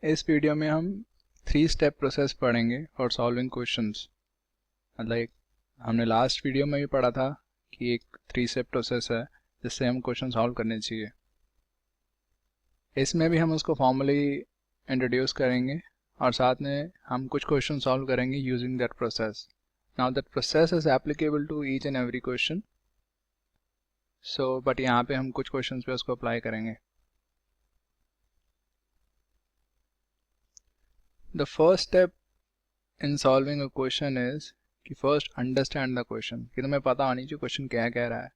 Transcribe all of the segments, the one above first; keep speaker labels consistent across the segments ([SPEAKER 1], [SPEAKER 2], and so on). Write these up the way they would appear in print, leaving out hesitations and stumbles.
[SPEAKER 1] इस वीडियो में हम 3 स्टेप प्रोसेस पढ़ेंगे फॉर सॉल्विंग क्वेश्चंस। मतलब हमने लास्ट वीडियो में भी पढ़ा था कि एक 3 स्टेप प्रोसेस है जिससे हम क्वेश्चन सॉल्व करने चाहिए। इसमें भी हम उसको फॉर्मली इंट्रोड्यूस करेंगे और साथ में हम कुछ क्वेश्चन सॉल्व करेंगे using that process. Now that process is applicable to each and every question, but यहाँ पे हम कुछ क्वेश्चन पे उसको अप्लाई करेंगे। The first step in solving a question is कि first understand the question, कि तुम्हें पता होनी चाहिए क्वेश्चन क्या कह रहा है।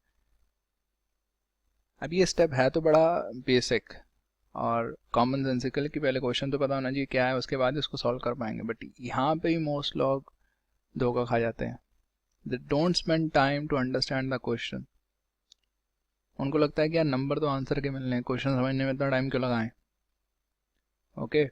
[SPEAKER 1] अब ये स्टेप है तो बड़ा बेसिक और कॉमन सेंसिकल कि पहले क्वेश्चन तो पता होना चाहिए क्या है, उसके बाद इसको सॉल्व कर पाएंगे। बट यहाँ पे ही मोस्ट लोग धोखा खा जाते हैं। They don't spend time to understand the question। उनको लगता है कि यार नंबर तो आंसर के मिलने हैं, क्वेश्चन समझने में इतना टाइम क्यों लगाएं। ओके,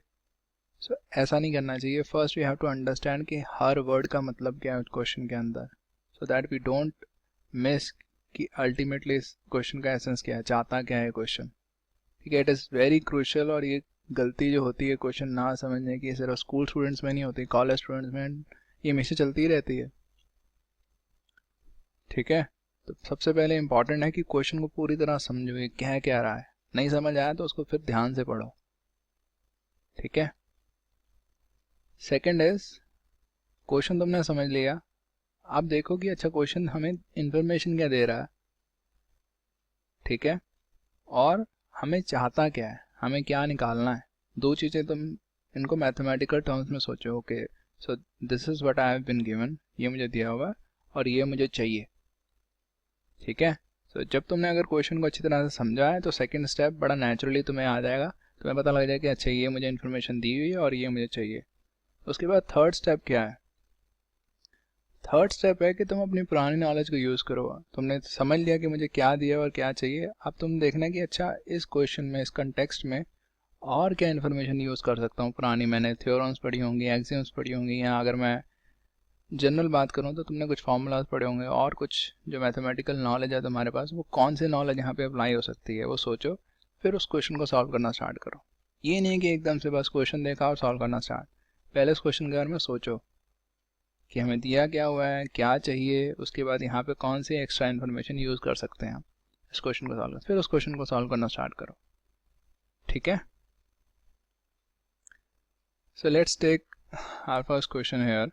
[SPEAKER 1] सो ऐसा नहीं करना चाहिए। First we have to understand कि हर वर्ड का मतलब क्या है क्वेश्चन के अंदर, so that we don't miss कि अल्टीमेटली इस क्वेश्चन का एसेंस क्या है, चाहता क्या है क्वेश्चन। ठीक है, इट इज़ वेरी क्रूशियल। और ये गलती जो होती है क्वेश्चन ना समझने की, सिर्फ स्कूल स्टूडेंट्स में नहीं होती, कॉलेज स्टूडेंट्स में ये हमेशा चलती ही रहती है। ठीक है, तो सबसे पहले इंपॉर्टेंट है कि क्वेश्चन को पूरी तरह समझो ये क्या कह रहा है। नहीं समझ आया तो उसको फिर ध्यान से पढ़ो। ठीक है, सेकंड इज क्वेश्चन तुमने समझ लिया, आप देखो कि अच्छा क्वेश्चन हमें इंफॉर्मेशन क्या दे रहा है। ठीक है, और हमें चाहता क्या है, हमें क्या निकालना है। दो चीज़ें तुम इनको मैथमेटिकल टर्म्स में सोचो। Okay, so this is what I have been given, ये मुझे दिया हुआ है और ये मुझे चाहिए। ठीक है, सो जब तुमने अगर क्वेश्चन को अच्छी तरह से समझा है तो सेकंड स्टेप बड़ा नेचुरली तुम्हें आ जाएगा, तुम्हें पता लग जाएगा कि अच्छा ये मुझे इन्फॉर्मेशन दी हुई है और ये मुझे चाहिए। उसके बाद थर्ड स्टेप क्या है? थर्ड स्टेप है कि तुम अपनी पुरानी नॉलेज को यूज़ करो। तुमने समझ लिया कि मुझे क्या दिया और क्या चाहिए, अब तुम देखना कि अच्छा इस क्वेश्चन में, इस कंटेक्स्ट में और क्या इन्फॉर्मेशन यूज़ कर सकता हूँ। पुरानी मैंने थ्योरम्स पढ़ी होंगी, एक्सियम्स पढ़ी होंगी, या अगर मैं जनरल बात करूँ तो तुमने कुछ फार्मूलाज पढ़े होंगे, और कुछ जो मैथमेटिकल नॉलेज है तुम्हारे पास, वो कौन से नॉलेज यहाँ पे अप्लाई हो सकती है वो सोचो, फिर उस क्वेश्चन को सॉल्व करना स्टार्ट करो। ये नहीं कि एकदम से बस क्वेश्चन देखा और सॉल्व करना स्टार्ट। पहले उस क्वेश्चन के बारे में सोचो कि हमें दिया क्या हुआ है, क्या चाहिए, उसके बाद यहाँ पे कौन सी एक्स्ट्रा इन्फॉर्मेशन यूज़ कर सकते हैं हम इस क्वेश्चन को सॉल्व कर, फिर उस क्वेश्चन को सॉल्व करना स्टार्ट करो। ठीक है, so let's take our first question here.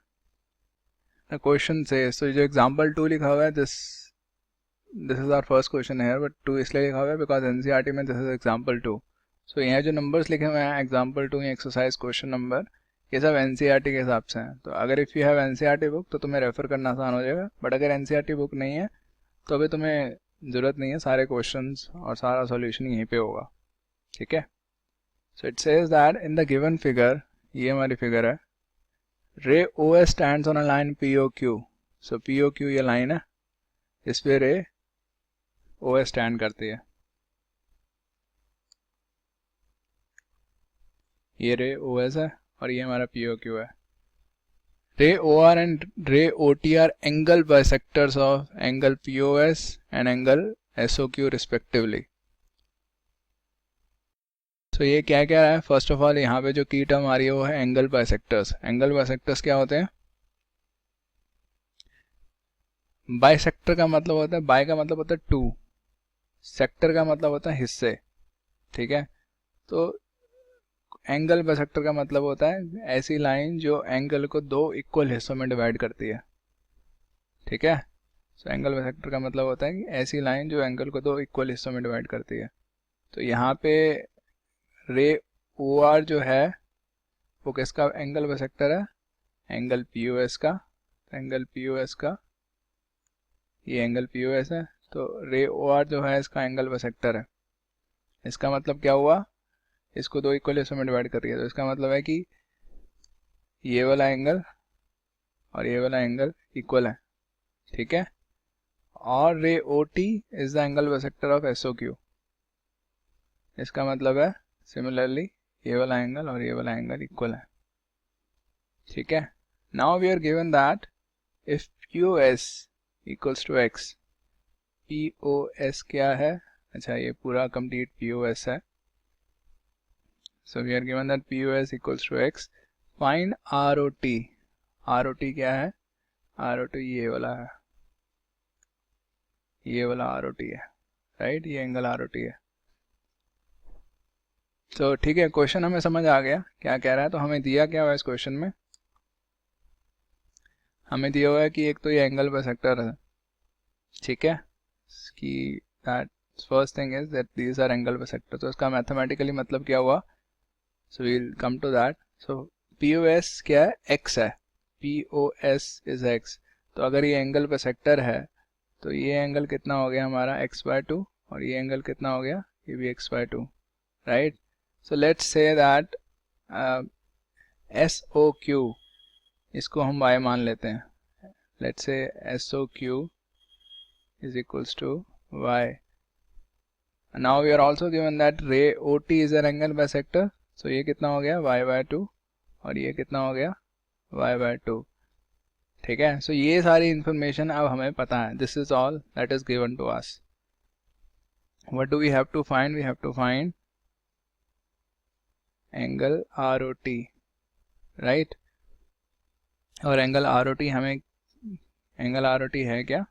[SPEAKER 1] The question से जो एग्जाम्पल 2 लिखा हुआ है, this is our first question here, but 2 इसलिए लिखा हुआ है बिकॉज एनसीईआरटी में दिस इज एग्जाम्पल 2। सो यहाँ जो नंबर्स लिखे हुए हैं एग्जाम्पल 2 या एक्सरसाइज क्वेश्चन नंबर, ये सब एनसीईआरटी के हिसाब से हैं। तो अगर if you have NCERT book तो तुम्हें रेफर करना आसान हो जाएगा, बट अगर एनसीईआरटी बुक नहीं है तो अभी तुम्हें ज़रूरत नहीं है, सारे क्वेश्चंस और सारा सॉल्यूशन यहीं पे होगा। ठीक है, so it says that in the given figure, ये हमारी फिगर है, ray O S stands on a line P O Q. So P O Q ये लाइन है, इस पे रे ओ एस स्टैंड करती है। ये रे ओ एस है और ये हमारा पी ओ क्यू है। Ray O R and ray O T are angle bisectors of angle P O S and angle S O Q respectively. तो ये क्या कह रहा है? फर्स्ट ऑफ ऑल यहाँ पे जो की टर्म आ रही है वो है एंगल बाइसेक्टर्स। एंगल बाइसेक्टर्स क्या होते हैं? बाइसेक्टर का मतलब होता है, बाय का मतलब होता है टू, सेक्टर का मतलब होता है हिस्से। ठीक है, तो एंगल बाइसेक्टर का मतलब होता है ऐसी लाइन जो एंगल को दो इक्वल हिस्सों में डिवाइड करती है। ठीक है, सो एंगल बाइसेक्टर का मतलब होता है कि ऐसी लाइन जो एंगल को दो इक्वल हिस्सों में डिवाइड करती है। तो यहाँ पे रे ओ आर जो है वो किसका एंगल बाइसेक्टर है? एंगल पी ओ एस का। एंगल पी ओ एस का, ये एंगल पी ओ एस है, तो रे ओ आर जो है इसका एंगल बाइसेक्टर है। इसका मतलब क्या हुआ? इसको दो इक्वल हिस्सों में डिवाइड कर रही है, तो इसका मतलब है कि ये वाला एंगल और ये वाला एंगल इक्वल है। ठीक है, और ray O T is the angle bisector of S O Q. इसका मतलब है सिमिलरली ये वाला एंगल और ये वाला एंगल इक्वल है। ठीक है, now we are given that if P O S equals to X. P O S क्या है? अच्छा, ये पूरा कंप्लीट पी ओ एस है। So we are given that POS equals to X. Find ROT. ROT क्या है? ROT ये वाला है, ये वाला ROT है, राइट? ये एंगल ROT है. तो ठीक है, क्वेश्चन हमें समझ आ गया क्या कह रहा है. तो हमें दिया क्या हुआ है इस क्वेश्चन में? हमें दिया हुआ है कि एक तो ये एंगल बाइसेक्टर है, ठीक है, कि that first thing is that these are angle bisector. तो इसका मैथमेटिकली मतलब क्या हुआ? So we'll come to that. So POS क्या है? X है. POS is X. तो अगर ये एंगल बाइसेक्टर है तो ये एंगल कितना हो गया हमारा? x/2. और ये एंगल कितना हो गया? ये भी x/2, right? So let's say that SOQ, इसको हम y मान लेते हैं. Let's say SOQ is equals to y. Now we are also given that ray OT is an angle bisector. So ये कितना हो गया? y/2. और ये कितना हो गया? y/2. ठीक है. So ये सारी इंफॉर्मेशन अब हमें पता है. This is all that is given to us. What do we have to find? We have to find angle ROT, right? और एंगल ROT हमें, एंगल ROT है क्या?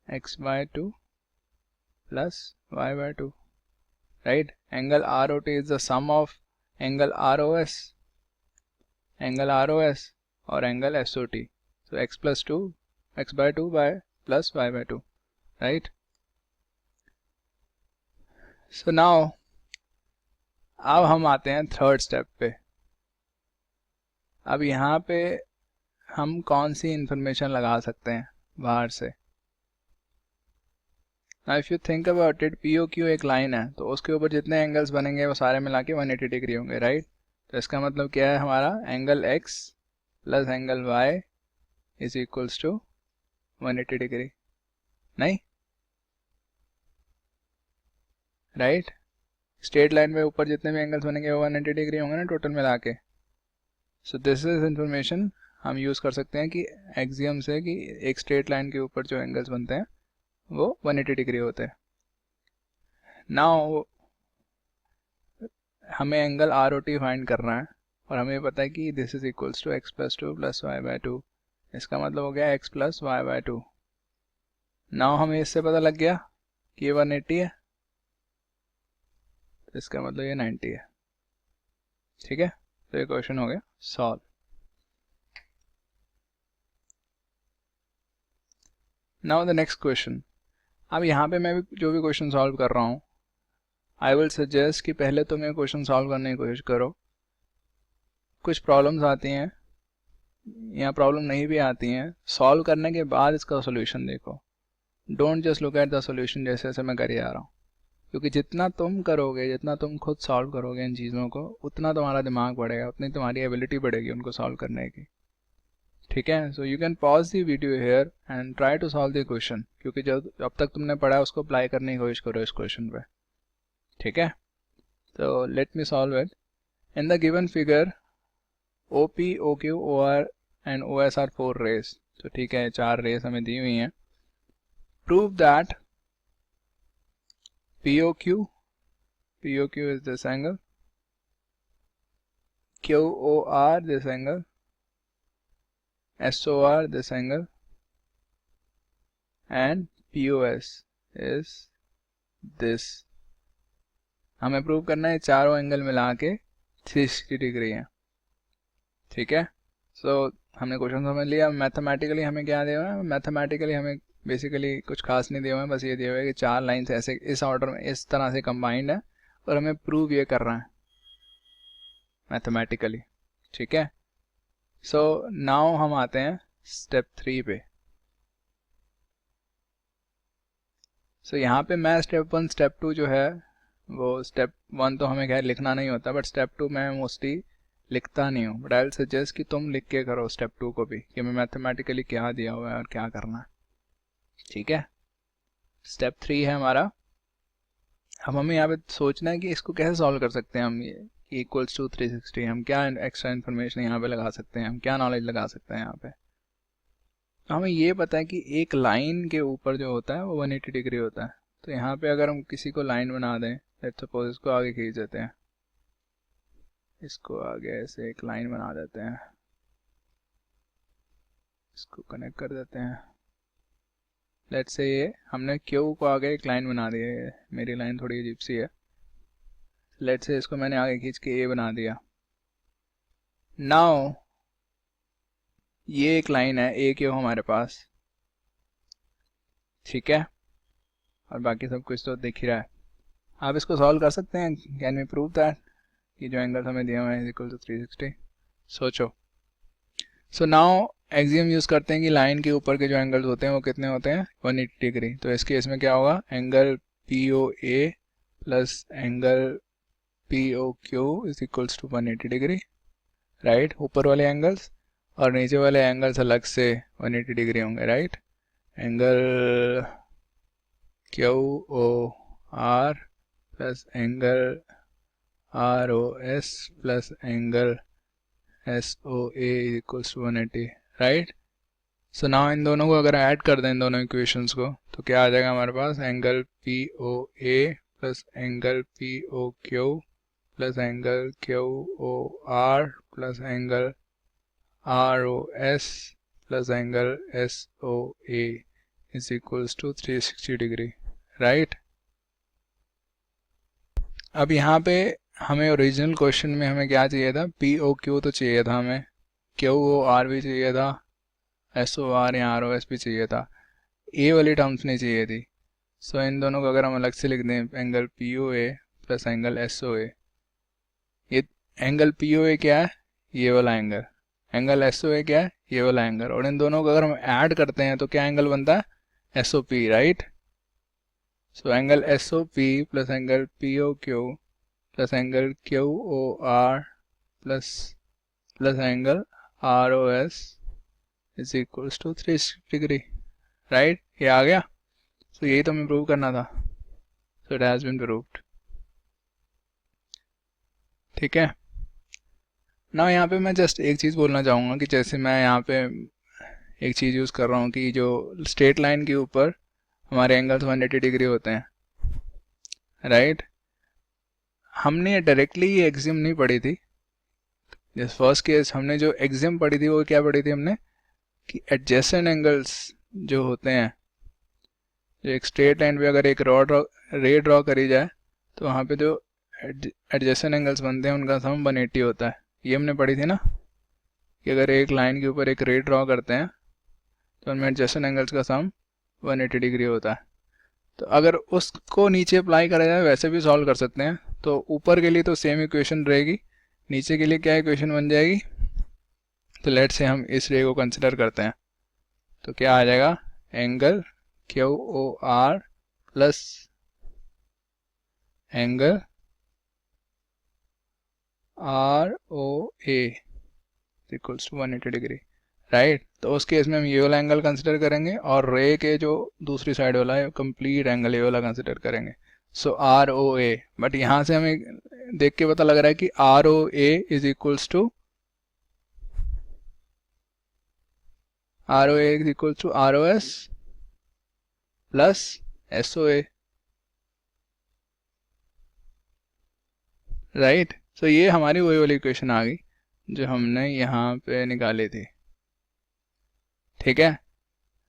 [SPEAKER 1] x/2 plus y/2, right? Angle ROT is the sum of angle ROS और angle SOT. So x/2 by plus y/2, right? So now अब हम आते हैं third step पे. अब यहाँ पे हम कौन सी इंफॉर्मेशन लगा सकते हैं बाहर से? Now if you think about it, POQ एक लाइन है तो उसके ऊपर जितने एंगल्स बनेंगे वो सारे मिला के 180 डिग्री होंगे, राइट? तो इसका मतलब क्या है हमारा? Angle X plus angle Y is equals to 180 degree, नहीं? राइट? स्ट्रेट लाइन में ऊपर जितने भी एंगल्स बनेंगे वो 180 डिग्री होंगे ना टोटल मिला के. सो दिस इज इंफॉर्मेशन हम यूज़ कर सकते हैं कि एक्सियम से कि एक स्ट्रेट लाइन के ऊपर जो एंगल्स बनते हैं वो 180 डिग्री होते हैं. नाउ हमें एंगल ROT फाइंड करना है और हमें पता है कि this is equals to x/2 plus y/2. इसका मतलब हो गया x प्लस y/2. नाउ हमें इससे पता लग गया कि ये 180 है, तो इसका मतलब ये 90 है. ठीक है, तो ये क्वेश्चन हो गया solve. Now the next question. अब यहाँ पे मैं भी जो भी क्वेश्चन सॉल्व कर रहा हूँ, आई विल सजेस्ट कि पहले तुम ये क्वेश्चन सॉल्व करने की कोशिश करो. कुछ प्रॉब्लम्स आती हैं या प्रॉब्लम नहीं भी आती हैं, सॉल्व करने के बाद इसका सोल्यूशन देखो. Don't just look at the solution जैसे जैसे मैं कर जा रहा हूँ, क्योंकि जितना तुम करोगे, जितना तुम खुद सॉल्व करोगे इन चीज़ों को, उतना तुम्हारा दिमाग बढ़ेगा, उतनी तुम्हारी एबिलिटी बढ़ेगी उनको सॉल्व करने की. ठीक है, so you can pause the video here and try to solve the question, क्योंकि जब तक तुमने पढ़ा है उसको अप्लाई करने की कोशिश करो इस क्वेश्चन पे. ठीक है, तो let me solve it. In the given figure OP, OQ, OR and OS are 4 rays. तो ठीक है, 4 रेज हमें दी हुई हैं. Prove that POQ is this angle, QOR this angle, SOR this angle, and POS is this. हमें prove करना है चारों एंगल मिला के 360 डिग्री है. ठीक है, सो हमने क्वेश्चन समझ लिया. मैथमेटिकली हमें क्या दिया हुआ है? मैथमेटिकली हमें बेसिकली कुछ खास नहीं दिया हुआ है, बस ये दिया हुआ है कि 4 लाइन्स ऐसे इस ऑर्डर में इस तरह से कंबाइंड है और हमें प्रूव ये करना है मैथमेटिकली. ठीक है, सो नाउ हम आते हैं स्टेप 3 पे. सो यहाँ पे मैं स्टेप 1 स्टेप 2 जो है वो स्टेप 1 तो हमें खैर लिखना नहीं होता, बट स्टेप 2 मैं मोस्टली लिखता नहीं हूँ. बट आई विल सजेस्ट कि तुम लिख के करो स्टेप 2 को भी, कि मैं मैथमेटिकली क्या दिया हुआ है और क्या करना है. ठीक है, स्टेप 3 है हमारा. अब हमें यहाँ पे सोचना है कि इसको कैसे सॉल्व कर सकते हैं हम. ये इक्वल्स टू 360, हम क्या एक्स्ट्रा इन्फॉर्मेशन यहाँ पे लगा सकते हैं, हम क्या नॉलेज लगा सकते हैं यहाँ पे. तो हमें ये पता है कि एक लाइन के ऊपर जो होता है वो 180 डिग्री होता है. तो यहाँ पे अगर हम किसी को लाइन बना दें लेट्स सपोज इसको आगे खींच देते हैं, इसको आगे ऐसे एक लाइन बना देते हैं, इसको कनेक्ट कर देते हैं। लेट्स से ये हमने क्यू को आगे एक लाइन बना दी है, मेरी लाइन थोड़ी अजीब सी है। लेट्स से इसको मैंने आगे खींच के ए बना दिया। नाउ ये एक लाइन है ए क्यू हमारे पास, ठीक है, और बाकी सब कुछ तो दिख ही रहा है। आप इसको सॉल्व कर सकते हैं। कैन वी प्रूव दैट कि जो एंगल हमें दिए हुए हैं इक्वल टू 360? सोचो। सो नाउ एक्सियम यूज़ करते हैं कि लाइन के ऊपर के जो एंगल्स होते हैं वो कितने होते हैं, 180 डिग्री। तो इस केस में क्या होगा, angle P O A plus angle P O Q is equals to 180 degree, right. ऊपर वाले एंगल्स और नीचे वाले एंगल्स अलग से 180 डिग्री होंगे, right. Angle Q O R plus angle R O S plus angle S O A equals to 180, right. So now इन दोनों को अगर ऐड कर दें, इन दोनों इक्वेशंस को, तो क्या आ जाएगा हमारे पास, angle P O A plus angle P O Q plus angle Q O R plus angle R O S plus angle S O A is equals to 360 degree, right. अब यहाँ पे हमें ओरिजिनल क्वेश्चन में हमें क्या चाहिए था, P O Q तो चाहिए था हमें, क्यू ओ आर भी चाहिए था, एस ओ आर या आर ओ एस भी चाहिए था, ए वाली टर्म्स नहीं चाहिए थी। सो इन दोनों को अगर हम अलग से लिख दें, angle P O A plus angle S O ए, ये एंगल पी ओ ए क्या है, ये वाला एंगल, एंगल एस ओ ए क्या है, ये वाला एंगल, और इन दोनों को अगर हम ऐड करते हैं तो क्या एंगल बनता है, S O P, right. So angle S O P plus angle P O Q plus angle Q O R plus angle R O S is equals to 360 degree, right. ये आ गया। सो यही तो हमें प्रूव करना था। So it has been proved, ठीक है। ना यहाँ पे मैं जस्ट एक चीज़ बोलना चाहूँगा कि जैसे मैं यहाँ पे एक चीज़ यूज़ कर रहा हूँ कि जो स्ट्रेट लाइन के ऊपर हमारे एंगल्स 180 डिग्री होते हैं, राइट। हमने डायरेक्टली ये एक्सियम नहीं पढ़ी थी। जिस फर्स्ट केस हमने जो एक्सियम पढ़ी थी वो क्या पढ़ी थी हमने, कि एडजेसेंट एंगल्स जो होते हैं, जो एक स्ट्रेट लाइन पे अगर एक रे ड्रॉ करी जाए तो वहाँ पे जो एडजेसेंट एंगल्स बनते हैं उनका सम 180 होता है। ये हमने पढ़ी थी ना, कि अगर एक लाइन के ऊपर एक रे ड्रॉ करते हैं तो उनमें एडजेसेंट एंगल्स का सम 180 डिग्री होता है। तो अगर उसको नीचे अप्लाई करा जाए वैसे भी सॉल्व कर सकते हैं। तो ऊपर के लिए तो सेम इक्वेशन रहेगी, नीचे के लिए क्या इक्वेशन बन जाएगी। तो लेट से हम इस रे को कंसिडर करते हैं, तो क्या आ जाएगा, angle Q O R plus angle R O A equals to 180 degree, right. तो उस केस में हम ये वाला एंगल कंसिडर करेंगे और रे के जो दूसरी साइड वाला है कंप्लीट एंगल ये वाला कंसिडर करेंगे। सो आर ओ ए, बट यहाँ से हमें देख के पता लग रहा है कि R O A is equals to R O A is equals to R O S plus S O A, right. So ये हमारी वही वाली इक्वेशन आ गई जो हमने यहाँ पे निकाली थी, ठीक है।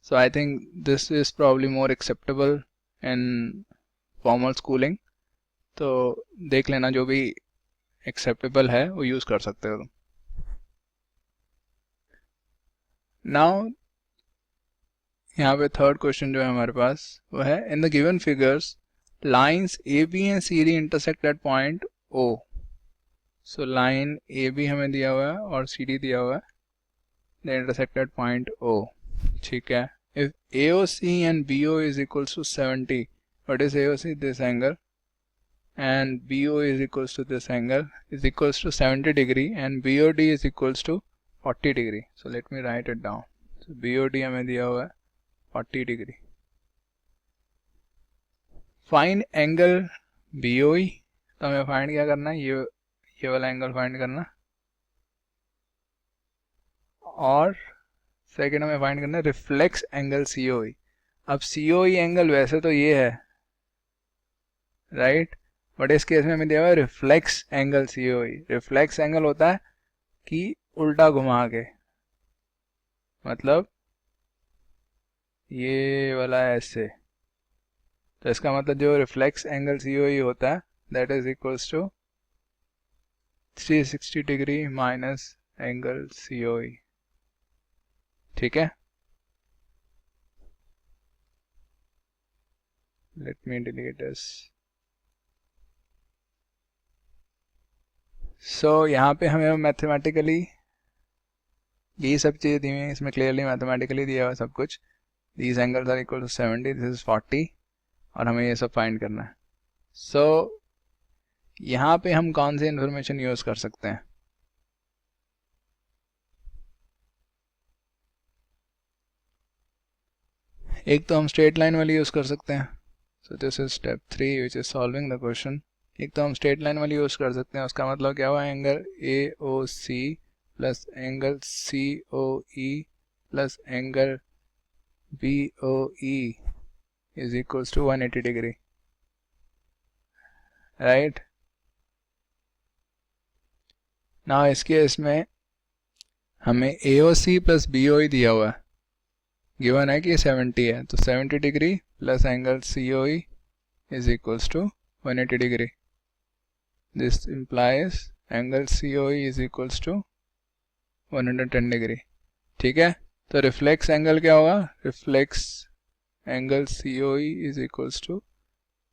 [SPEAKER 1] So I think this is probably more acceptable in formal schooling. तो देख लेना, जो भी एक्सेप्टेबल है वो यूज़ कर सकते हो तुम। नाउ यहाँ पे थर्ड क्वेश्चन जो है हमारे पास वो है, in the given figures lines A B and C D intersect at point O. So line A B हमें दिया हुआ है और सी डी दिया हुआ है, they intersect at point O, ठीक है। If A O C and B O is equals to 70, what is A O C, this angle, and BO is equals to this angle is equals to 70 degree and BOD is equals to 40 degree. So let me write it down. So BOD हमें दिया हुआ है 40 degree. Find angle BOE, तो हमें find क्या करना है, ये वाला एंगल फाइंड करना, और सेकेंड हमें फाइंड करना है रिफ्लेक्स एंगल COE। अब COE एंगल वैसे तो ये है, राइट, बट इस केस में हमें दिया हुआ है reflex angle COE। Reflex angle होता है कि उल्टा घुमा के, मतलब ये वाला ऐसे, तो इसका मतलब जो रिफ्लेक्स एंगल COE होता है that is equals to 360 degree minus angle COE। ठीक है, let me delete this. So यहाँ पे हमें मैथमेटिकली यही सब चीज़ें दी हुई हैं, इसमें क्लियरली मैथमेटिकली दिया हुआ सब कुछ। These angles are equal to 70, this is 40, और हमें ये सब फाइंड करना है। सो यहाँ पे हम कौन सी इंफॉर्मेशन यूज़ कर सकते हैं? एक तो हम स्ट्रेट लाइन वाली यूज़ कर सकते हैं। सो this is step 3 which is solving the question. एक तो हम स्ट्रेट लाइन वाली यूज़ कर सकते हैं, उसका मतलब क्या हुआ, angle AOC plus angle COE plus angle BOE is equals to 180 degree, right. ना इस केस में हमें AOC प्लस BOE दिया हुआ है, गिवन है कि 70 है, तो 70 degree plus angle COE is equals to 180 degree. This implies angle COE is equals to 110 degree. ठीक है, तो रिफ्लेक्स एंगल क्या होगा, reflex angle COE is equals to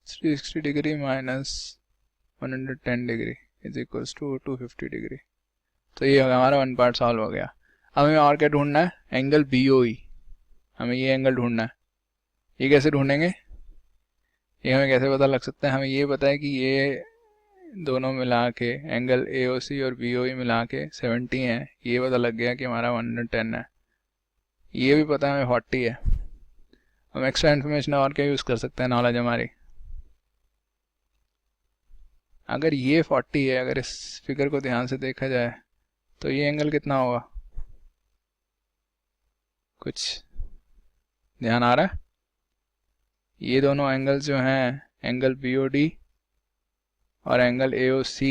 [SPEAKER 1] 360 degree minus 110 degree is equals to 250 degree. तो ये हमारा one part solve हो गया। अब हमें और क्या ढूंढना है, एंगल BOE। हमें ये एंगल ढूंढना है। ये कैसे ढूंढेंगे, ये हमें कैसे पता लग सकता है, हमें ये पता है कि ये दोनों मिला के एंगल AOC और BOE मिला के 70 है, ये पता लग गया कि हमारा 110 है। ये भी पता है हमें 40 है। हम एक्स्ट्रा इन्फॉर्मेशन और क्या यूज़ कर सकते हैं नॉलेज हमारी। अगर ये 40 है, अगर इस फिगर को ध्यान से देखा जाए तो ये एंगल कितना होगा, कुछ ध्यान आ रहा है? ये दोनों एंगल्स जो हैं, एंगल BOD और एंगल AOC,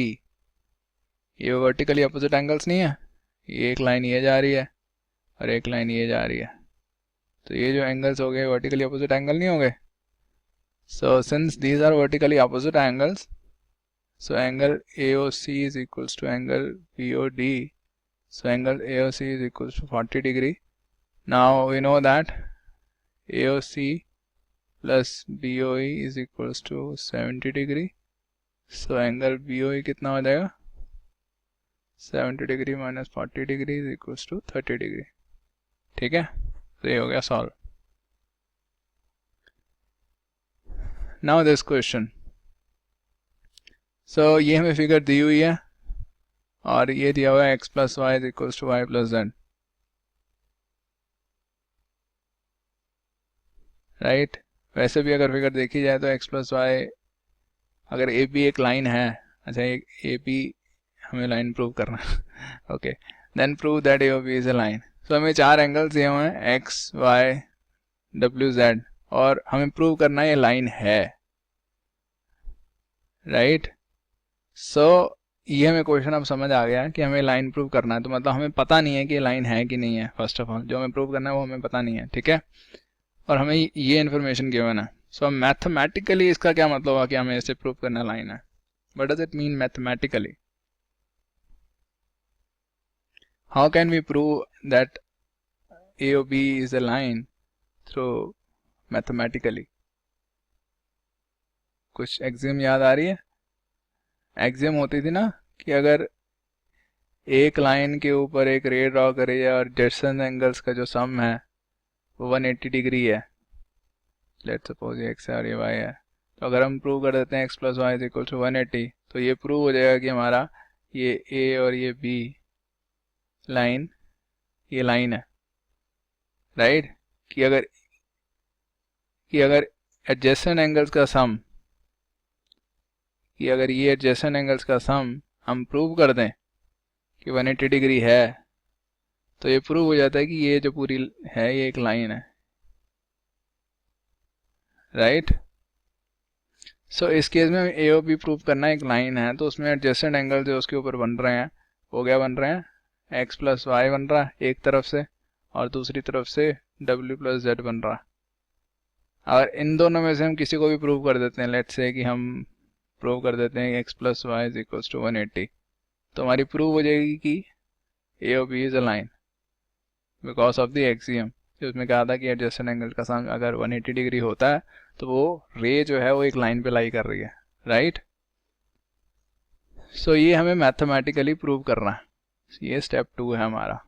[SPEAKER 1] ये वर्टिकली अपोजिट एंगल्स नहीं है। ये एक लाइन ये जा रही है और एक लाइन ये जा रही है, तो ये जो एंगल्स हो गए वर्टिकली अपोजिट एंगल नहीं हो गए। So since these are vertically opposite angles, so angle AOC is equals to angle BOD, so angle AOC is equals to 40 degree. Now we know that AOC plus BOE is equals to 70 degree, so angle BOE कितना हो जाएगा, 70 degree minus 40 degree is equals to 30 degree. ठीक है, तो ये हो गया solve. Now this question, so ये हमें फिगर दी हुई है और ये दिया हुआ है x plus Y is equals to Y plus Z, right. वैसे भी अगर फिगर देखी जाए तो x प्लस वाई, अगर ए बी एक लाइन है, अच्छा ए बी हमें लाइन प्रूव करना है okay, then prove that A B is a line. So हमें चार एंगल्स दिए हुए हैं x y w z, और हमें प्रूव करना है ये लाइन है, राइट। सो ये हमें क्वेश्चन अब समझ आ गया कि हमें लाइन प्रूव करना है, तो मतलब हमें पता नहीं है कि लाइन है कि नहीं है। फर्स्ट ऑफ ऑल जो हमें प्रूव करना है वो हमें पता नहीं है, ठीक है, और हमें ये इन्फॉर्मेशन गिवन है। सो मैथमेटिकली इसका क्या मतलब हुआ कि हमें इसे प्रूव करना लाइन है। What does it mean mathematically, how can we prove that A और B is a line through mathematically. कुछ एग्जाम याद आ रही है, एग्जाम होती थी ना कि अगर एक लाइन के ऊपर एक रे ड्रॉ करे जाए और एडजेसेंट एंगल्स का जो सम है वो 180 डिग्री है, लेट्स सपोज ये x है और ये y है, तो अगर हम प्रूव कर देते हैं x plus Y is equal to 180, तो ये प्रूव हो जाएगा कि हमारा ये a और ये b लाइन, ये लाइन है, राइट। कि अगर एडजेसेंट एंगल्स का सम, कि अगर ये एडजेसेंट एंगल्स का सम हम प्रूव कर दें कि 180 डिग्री है, तो ये प्रूव हो जाता है कि ये जो पूरी है ये एक लाइन है, राइट। सो इस केस में ए ओ बी प्रूव करना एक लाइन है, तो उसमें एडजेसेंट एंगल जो उसके ऊपर बन रहे हैं वो क्या बन रहे हैं, एक्स प्लस वाई बन रहा है एक तरफ से, और दूसरी तरफ से डब्ल्यू प्लस जेड बन रहा है। अगर इन दोनों में से हम किसी को भी प्रूव कर देते हैं, लेट्स से कि हम प्रूव कर देते हैं X plus Y is equals to 180, तो हमारी प्रूव हो जाएगी कि ए और B is a line because of the axiom. उसमें कहा था कि एडजेसेंट एंगल का सम अगर 180 डिग्री होता है तो वो रे जो है वो एक लाइन पे लाई कर रही है, राइट। सो ये हमें मैथमेटिकली प्रूव करना है, ये स्टेप 2 है हमारा।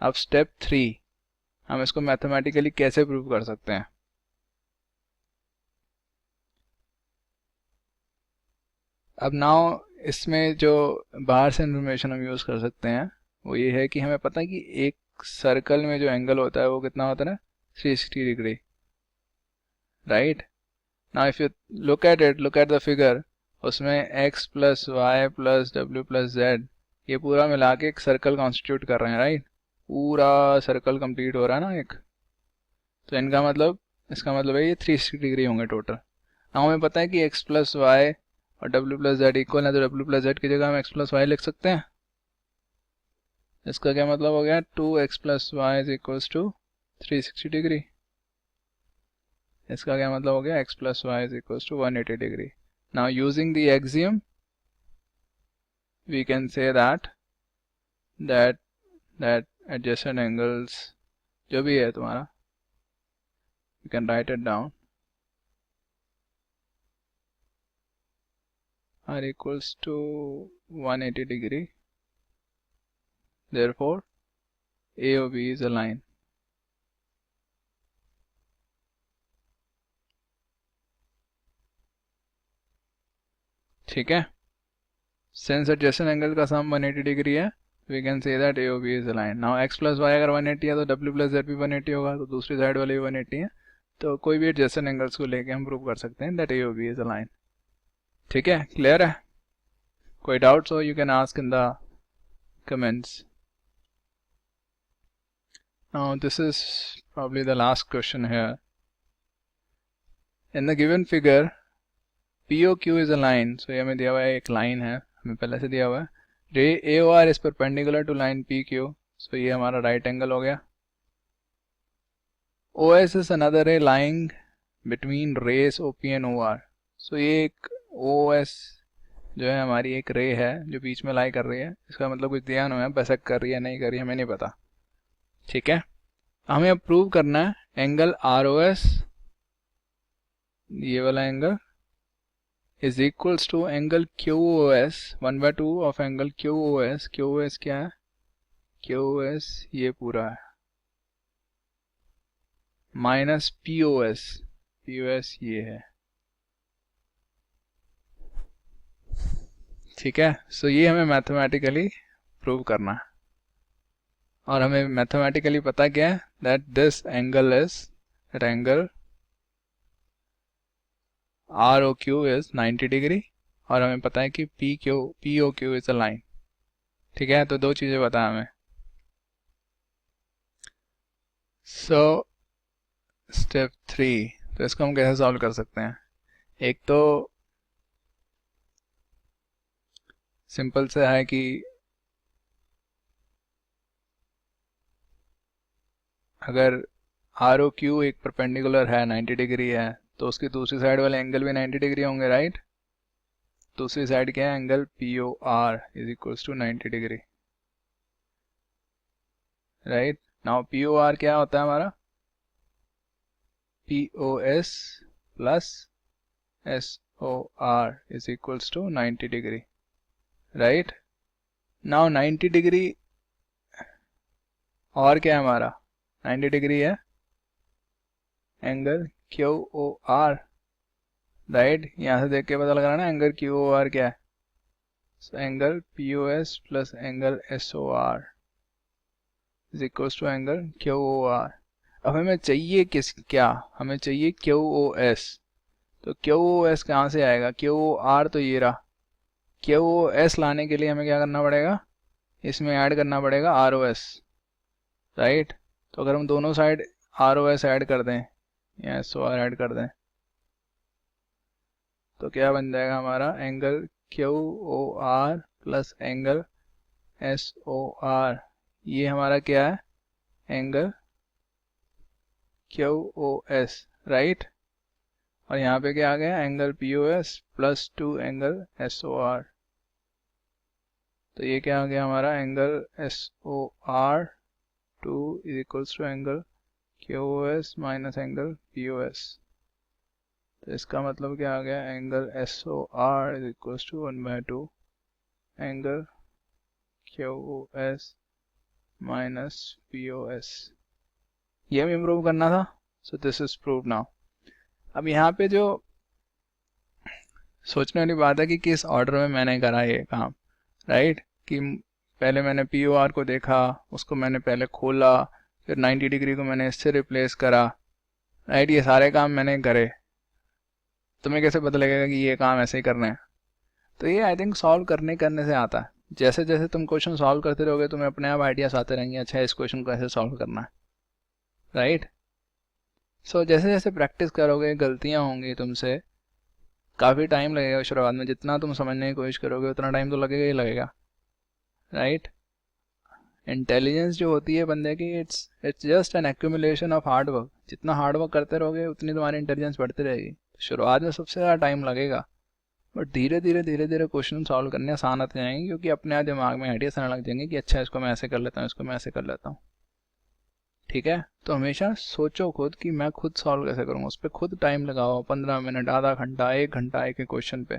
[SPEAKER 1] अब स्टेप 3, हम इसको मैथमेटिकली कैसे प्रूव कर सकते हैं। अब नाउ इसमें जो बाहर से इंफॉर्मेशन हम यूज़ कर सकते हैं वो ये है कि हमें पता है कि एक सर्कल में जो एंगल होता है वो कितना होता है ना, 360 degree, right. Now if you look at the figure, उसमें x plus Y plus W plus Z ये पूरा मिला के एक सर्कल कॉन्स्टिट्यूट कर रहे हैं, राइट। पूरा सर्कल कंप्लीट हो रहा है ना एक, तो इनका मतलब, इसका मतलब है ये 360 डिग्री होंगे टोटल। अब हमें पता है कि x प्लस वाई और डब्ल्यू प्लस जेड इक्वल है, तो डब्ल्यू प्लस जेड की जगह हम x प्लस वाई लिख सकते हैं। इसका क्या मतलब हो गया, 2x plus Y is equals to 360 degree. इसका क्या मतलब हो गया, x plus Y is equals to 180 degree. Now using the axiom we can say that adjacent angles जो भी है तुम्हारा, you can write it down, are equals to 180 degree, therefore AOB is a line। ठीक है, since adjacent angle का सम 180 degree है, we can say that AOB is a line। now x plus y अगर 180 है तो w plus z भी 180 होगा, तो दूसरी साइड वाले भी 180 है, तो कोई भी adjacent angles को लेके हम प्रूव कर सकते हैं that AOB is a line। ठीक है, क्लियर है। कोई डाउट्स हो you can ask in the comments। now this is probably the last question here। in the given figure POQ is a line, so ये हमें दिया हुआ है एक लाइन है, हमें पहले से दिया हुआ है, रे AOR is perpendicular to line PQ, so ये हमारा राइट एंगल हो गया। OS is another ray lying between rays OP and OR, so ये एक OS जो है हमारी एक रे है जो बीच में लाई कर रही है, इसका मतलब कुछ दिया नहीं है, बसक कर रही है नहीं कर रही है हमें नहीं पता। ठीक है, हमें अब प्रूव करना है एंगल ROS, ये वाला angle is equals to angle QOS 1/2 of angle QOS। QOS क्या है, QOS ये पूरा है, माइनस POS, POS ये है। ठीक है, सो ये हमें मैथमेटिकली प्रूव करना है, और हमें मैथमेटिकली पता क्या है, that this angle is, that angle ROQ is 90 degree, और हमें पता है कि POQ इज अ लाइन। ठीक है, तो दो चीज़ें पता है हमें। सो स्टेप 3, तो इसको हम कैसे सॉल्व कर सकते हैं। एक तो सिंपल से है कि अगर ROQ एक परपेंडिकुलर है 90 डिग्री है, तो उसकी दूसरी साइड वाले एंगल भी 90 डिग्री होंगे, राइट। दूसरी साइड क्या है, angle POR is equals to 90 degree, right. Now POR क्या होता है हमारा, POS plus SOR is equals to 90 degree, right. Now 90 degree और क्या है हमारा, 90 डिग्री है एंगल QOR, राइट। यहाँ से देख के पता लगा ना एंगल QOR क्या है, angle POS plus angle SOR is equals to angle QOR। अब हमें चाहिए क्या, हमें चाहिए QOS, तो QOS कहाँ से आएगा, QOR तो ये रहा, QOS लाने के लिए हमें क्या करना पड़ेगा, इसमें ऐड करना पड़ेगा ROS, राइट। तो अगर हम दोनों साइड ROS ऐड कर दें या SOR ऐड कर दें, तो क्या बन जाएगा हमारा angle Q O R plus angle S O R, ये हमारा क्या है angle Q O S, right. और यहाँ पे क्या आ गया angle P O S plus 2 angle S O R, तो ये क्या आ गया हमारा angle S O R 2 is equals to angle Q O S minus angle P O S. तो इसका मतलब क्या आ गया angle S O are is equals to 1/2 angle Q O S minus P O S. ये भी improve करना था, so this is prove now. अब यहाँ पे जो सोचने वाली बात है कि किस ऑर्डर में मैंने करा ये काम, राइट। कि पहले मैंने पी ओ आर को देखा, उसको मैंने पहले खोला, फिर 90 डिग्री को मैंने इससे रिप्लेस करा, राइट। ये सारे काम मैंने करे, तुम्हें कैसे पता लगेगा कि ये काम ऐसे ही करना है? तो ये आई थिंक सॉल्व करने से आता है। जैसे जैसे तुम क्वेश्चन सॉल्व करते रहोगे तुम्हें अपने आप आइडियाज आते रहेंगे, अच्छा इस क्वेश्चन को ऐसे सॉल्व करना है, राइट। सो जैसे जैसे प्रैक्टिस करोगे गलतियाँ होंगी तुमसे, काफ़ी टाइम लगेगा शुरुआत में, जितना तुम समझने की कोशिश करोगे उतना टाइम तो लगेगा ही लगेगा, राइट। इंटेलिजेंस जो होती है बंदे की, it's just an accumulation of hard work. जितना हार्ड वर्क करते रहोगे उतनी तुम्हारी इंटेलिजेंस बढ़ती रहेगी। शुरुआत में सबसे ज़्यादा टाइम लगेगा, बट धीरे धीरे क्वेश्चन सॉल्व करने आसान आते जाएंगे, क्योंकि अपने आप दिमाग में आइडियाज आने लग जाएंगे कि अच्छा इसको मैं ऐसे कर लेता हूँ, इसको मैं ऐसे कर लेता हूँ, ठीक है। तो हमेशा सोचो खुद कि मैं खुद सॉल्व कैसे करूँगा, उस पर खुद टाइम लगाओ, 15 मिनट, आधा घंटा, 1 घंटा एक क्वेश्चन पे।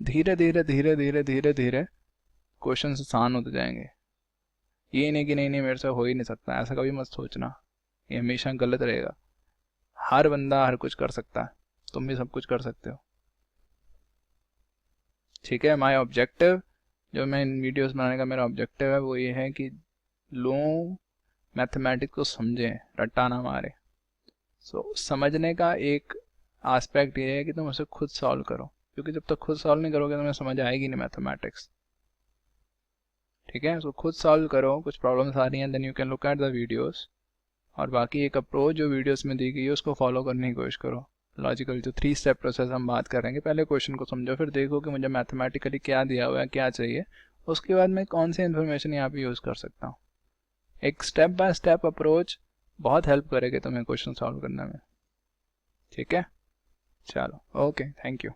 [SPEAKER 1] धीरे धीरे क्वेश्चन आसान होते जाएंगे। ये नहीं कि नहीं मेरे से हो ही नहीं सकता, ऐसा कभी मत सोचना, ये हमेशा गलत रहेगा। हर बंदा हर कुछ कर सकता है, तुम भी सब कुछ कर सकते हो, ठीक है। माय ऑब्जेक्टिव, जो मैं इन वीडियोस बनाने का मेरा ऑब्जेक्टिव है वो ये है कि लोग मैथमेटिक्स को समझें, रट्टा ना मारे। सो समझने का एक एस्पेक्ट ये है कि तुम उसे खुद सॉल्व करो, क्योंकि जब तक खुद सॉल्व नहीं करोगे तुम्हें समझ आएगी नहीं मैथमेटिक्स, ठीक है। सो खुद सॉल्व करो, कुछ प्रॉब्लम्स आ रही हैं then you can look at the videos, और बाकी एक अप्रोच जो वीडियोस में दी गई है उसको फॉलो करने की कोशिश करो। लॉजिकल जो 3 स्टेप प्रोसेस हम बात करेंगे, पहले क्वेश्चन को समझो, फिर देखो कि मुझे मैथमेटिकली क्या दिया हुआ है, क्या चाहिए, उसके बाद मैं कौन सी इन्फॉर्मेशन यहाँ पे यूज़ कर सकता हूँ। एक स्टेप बाय स्टेप अप्रोच बहुत हेल्प करेगी तुम्हें क्वेश्चन सॉल्व करने में, ठीक है। चलो ओके, थैंक यू।